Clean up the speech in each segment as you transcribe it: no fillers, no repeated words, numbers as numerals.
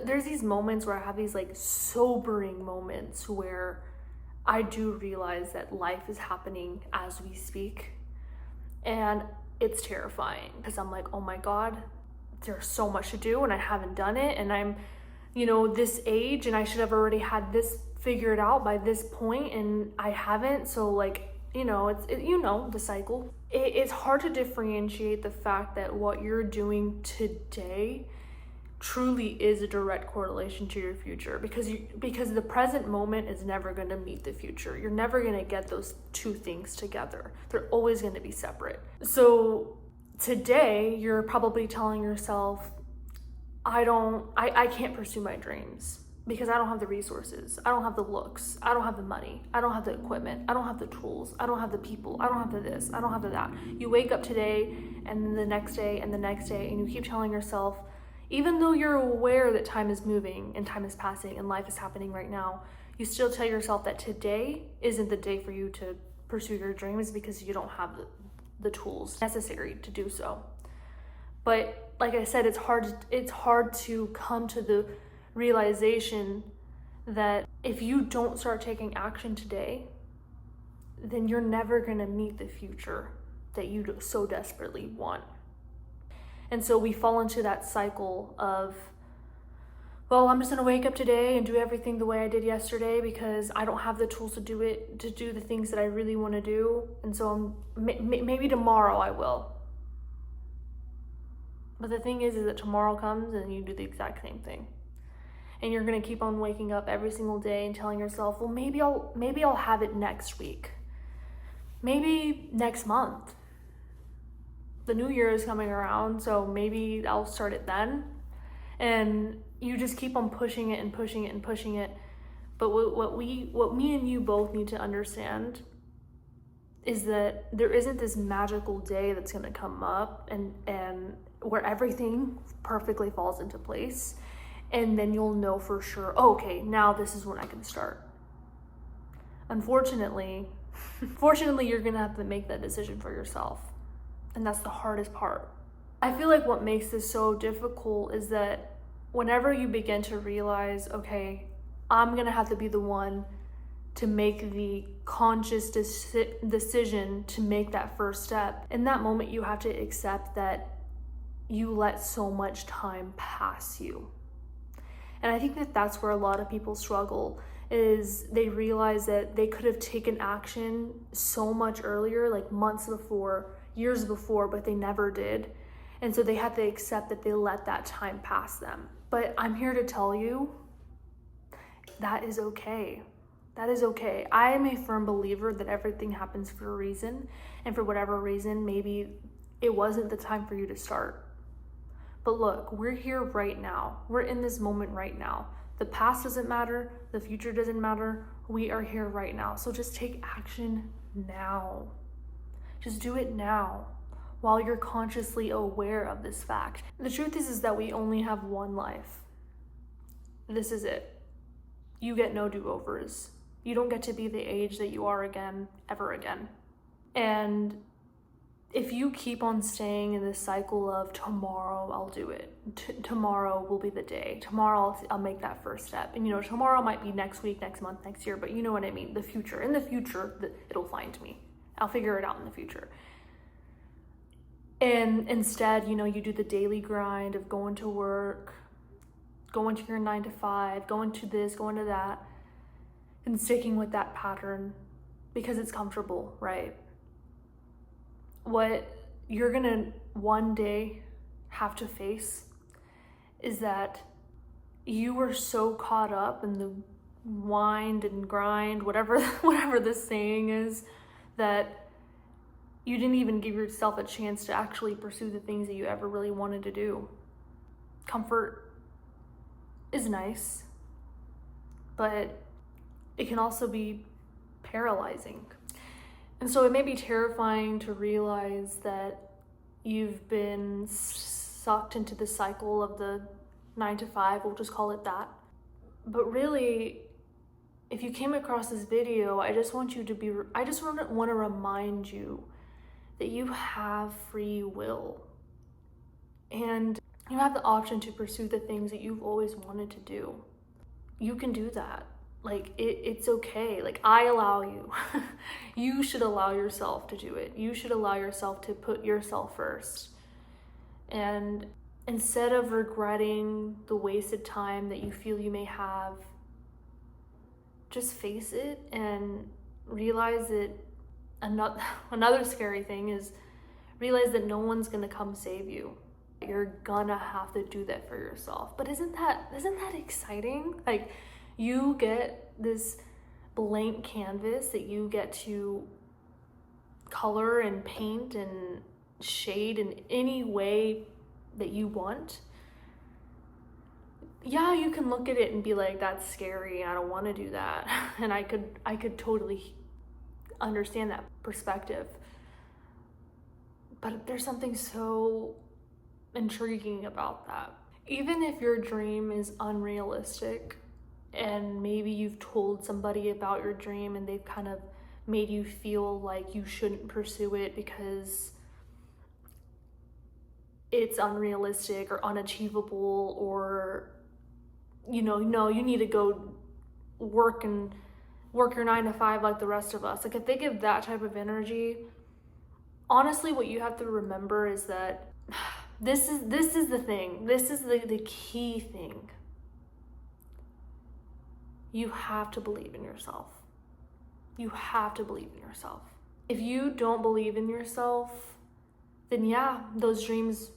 there's these moments where I have these like sobering moments where I do realize that life is happening as we speak. And it's terrifying because I'm like, oh my God, there's so much to do and I haven't done it. And I'm, this age and I should have already had this figured out by this point and I haven't. So like, the cycle. It's hard to differentiate the fact that what you're doing today truly is a direct correlation to your future, because the present moment is never going to meet the future. You're never going to get those two things together. They're always going to be separate. So today you're probably telling yourself, I can't pursue my dreams because I don't have the resources, I don't have the looks, I don't have the money, I don't have the equipment, I don't have the tools, I don't have the people, I don't have the this, I don't have the that. You wake up today and then the next day and the next day, and you keep telling yourself, even though you're aware that time is moving and time is passing and life is happening right now, you still tell yourself that today isn't the day for you to pursue your dreams because you don't have the tools necessary to do so. But like I said, it's hard to come to the realization that if you don't start taking action today, then you're never going to meet the future that you so desperately want. And so we fall into that cycle of, well, I'm just gonna wake up today and do everything the way I did yesterday because I don't have the tools to do the things that I really want to do. And so maybe tomorrow I will. But the thing is that tomorrow comes and you do the exact same thing. And you're gonna keep on waking up every single day and telling yourself, well, maybe I'll have it next week. Maybe next month. The new year is coming around, so maybe I'll start it then. And you just keep on pushing it and pushing it and pushing it. But what me and you both need to understand is that there isn't this magical day that's gonna come up and where everything perfectly falls into place. And then you'll know for sure, okay, now this is when I can start. Fortunately, you're gonna have to make that decision for yourself. And that's the hardest part. I feel like what makes this so difficult is that whenever you begin to realize, okay, I'm gonna have to be the one to make the conscious decision to make that first step, in that moment you have to accept that you let so much time pass you. And I think that that's where a lot of people struggle, is they realize that they could have taken action so much earlier, like months before, years before, but they never did. And so they have to accept that they let that time pass them. But I'm here to tell you, that is okay. That is okay. I am a firm believer that everything happens for a reason. And for whatever reason, maybe it wasn't the time for you to start. But look, we're here right now. We're in this moment right now. The past doesn't matter. The future doesn't matter. We are here right now. So just take action now. Just do it now while you're consciously aware of this fact. The truth is that we only have one life. This is it. You get no do-overs. You don't get to be the age that you are again, ever again. And if you keep on staying in this cycle of tomorrow I'll do it, tomorrow will be the day, tomorrow I'll make that first step, and tomorrow might be next week, next month, next year, but you know what I mean, the future. In the future, it'll find me. I'll figure it out in the future. And instead, you do the daily grind of going to work, going to your 9 to 5, going to this, going to that, and sticking with that pattern because it's comfortable, right? What you're gonna one day have to face is that you were so caught up in the wind and grind, whatever the saying is, that you didn't even give yourself a chance to actually pursue the things that you ever really wanted to do. Comfort is nice, but it can also be paralyzing. And so it may be terrifying to realize that you've been sucked into the cycle of the 9 to 5, we'll just call it that. But really, if you came across this video, I just want to remind you that you have free will. And You have the option to pursue the things that you've always wanted to do. You can do that. Like, it's okay. Like, I allow you. You should allow yourself to do it. You should allow yourself to put yourself first. And instead of regretting the wasted time that you feel you may have, just face it and realize that another scary thing is realize that no one's gonna come save you. You're gonna have to do that for yourself. But isn't that exciting? Like, you get this blank canvas that you get to color and paint and shade in any way that you want. Yeah, you can look at it and be like, that's scary, I don't want to do that. And I could totally understand that perspective. But there's something so intriguing about that. Even if your dream is unrealistic, and maybe you've told somebody about your dream and they've kind of made you feel like you shouldn't pursue it because it's unrealistic or unachievable, or no, you need to go work your 9 to 5 like the rest of us. Like, if they give that type of energy, honestly, what you have to remember is that this is the thing. This is the key thing. You have to believe in yourself. You have to believe in yourself. If you don't believe in yourself, then yeah, those dreams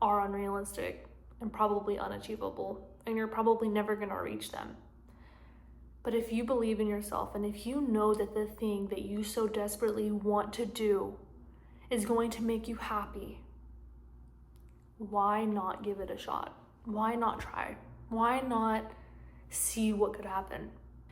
are unrealistic and probably unachievable, and you're probably never gonna reach them. But if you believe in yourself, and if you know that the thing that you so desperately want to do is going to make you happy, why not give it a shot? Why not try? Why not see what could happen?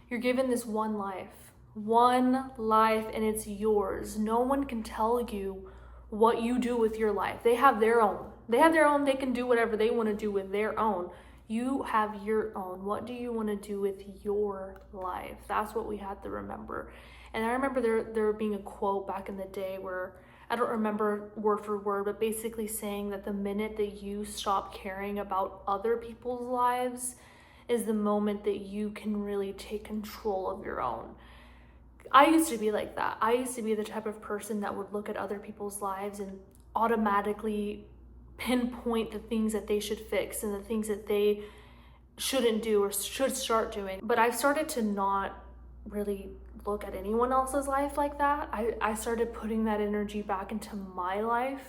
You're given this one life, and it's yours. No one can tell you what you do with your life. They have their own. They can do whatever they want to do with their own. You have your own. What do you want to do with your life? That's what we have to remember. And I remember there being a quote back in the day where, I don't remember word for word, but basically saying that the minute that you stop caring about other people's lives is the moment that you can really take control of your own. I used to be like that. I used to be the type of person that would look at other people's lives and automatically pinpoint the things that they should fix and the things that they shouldn't do or should start doing. But I've started to not really look at anyone else's life like that. I started putting that energy back into my life.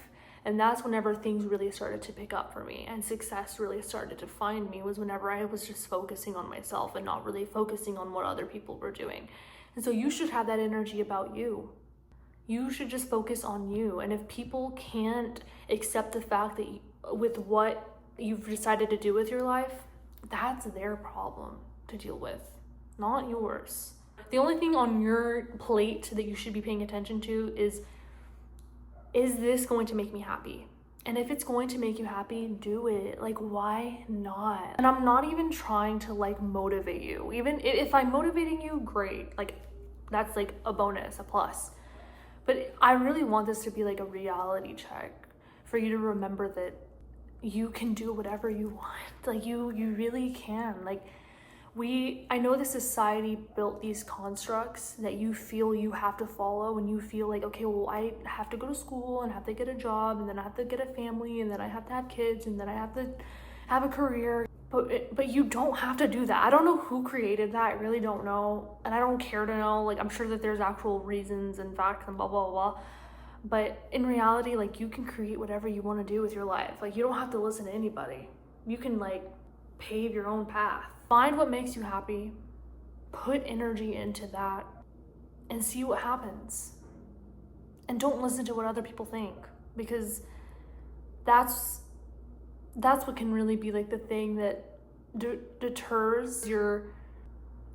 And that's whenever things really started to pick up for me and success really started to find me, was whenever I was just focusing on myself and not really focusing on what other people were doing. And so you should have that energy about you. You should just focus on you. And if people can't accept the fact that with what you've decided to do with your life, that's their problem to deal with, not yours. The only thing on your plate that you should be paying attention to is this going to make me happy? And if it's going to make you happy, do it. Like, why not? And I'm not even trying to like motivate you. Even if I'm motivating you, great. Like, that's like a bonus, a plus. But I really want this to be like a reality check for you to remember that you can do whatever you want. Like, you really can. Like, I know the society built these constructs that you feel you have to follow, and you feel like, okay, well, I have to go to school and have to get a job, and then I have to get a family, and then I have to have kids, and then I have to have a career. But you don't have to do that. I don't know who created that. I really don't know, and I don't care to know. Like, I'm sure that there's actual reasons and facts and blah, blah, blah. But in reality, like, you can create whatever you want to do with your life. Like, you don't have to listen to anybody. You can like pave your own path. Find what makes you happy, put energy into that, and see what happens. And don't listen to what other people think, because that's what can really be like the thing that deters your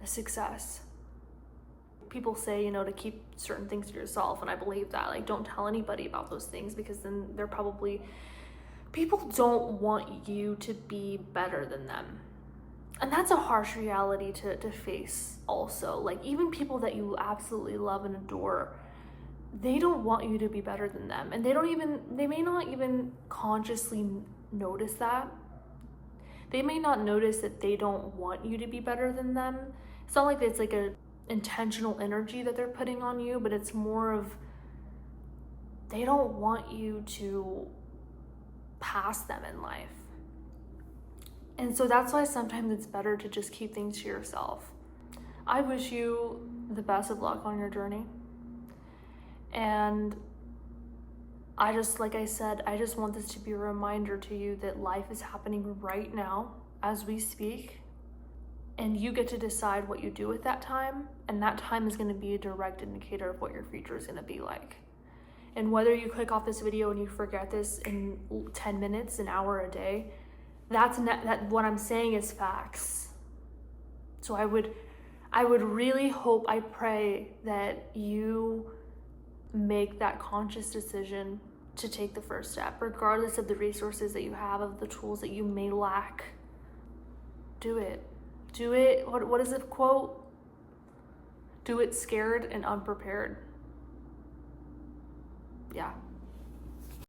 success. People say, to keep certain things to yourself, and I believe that. Like, don't tell anybody about those things, because then people don't want you to be better than them. And that's a harsh reality to face also. Like, even people that you absolutely love and adore, they don't want you to be better than them. And they may not even consciously notice that. They may not notice that they don't want you to be better than them. It's not like it's like a intentional energy that they're putting on you, but it's more of they don't want you to pass them in life. And so that's why sometimes it's better to just keep things to yourself. I wish you the best of luck on your journey. And I just, like I said, I just want this to be a reminder to you that life is happening right now as we speak. And you get to decide what you do with that time. And that time is going to be a direct indicator of what your future is going to be like. And whether you click off this video and you forget this in 10 minutes, an hour, a day, that what I'm saying is facts. So I would really hope, I pray that you make that conscious decision to take the first step, regardless of the resources that you have, of the tools that you may lack. Do it. Do it. What is the quote? Do it scared and unprepared. Yeah.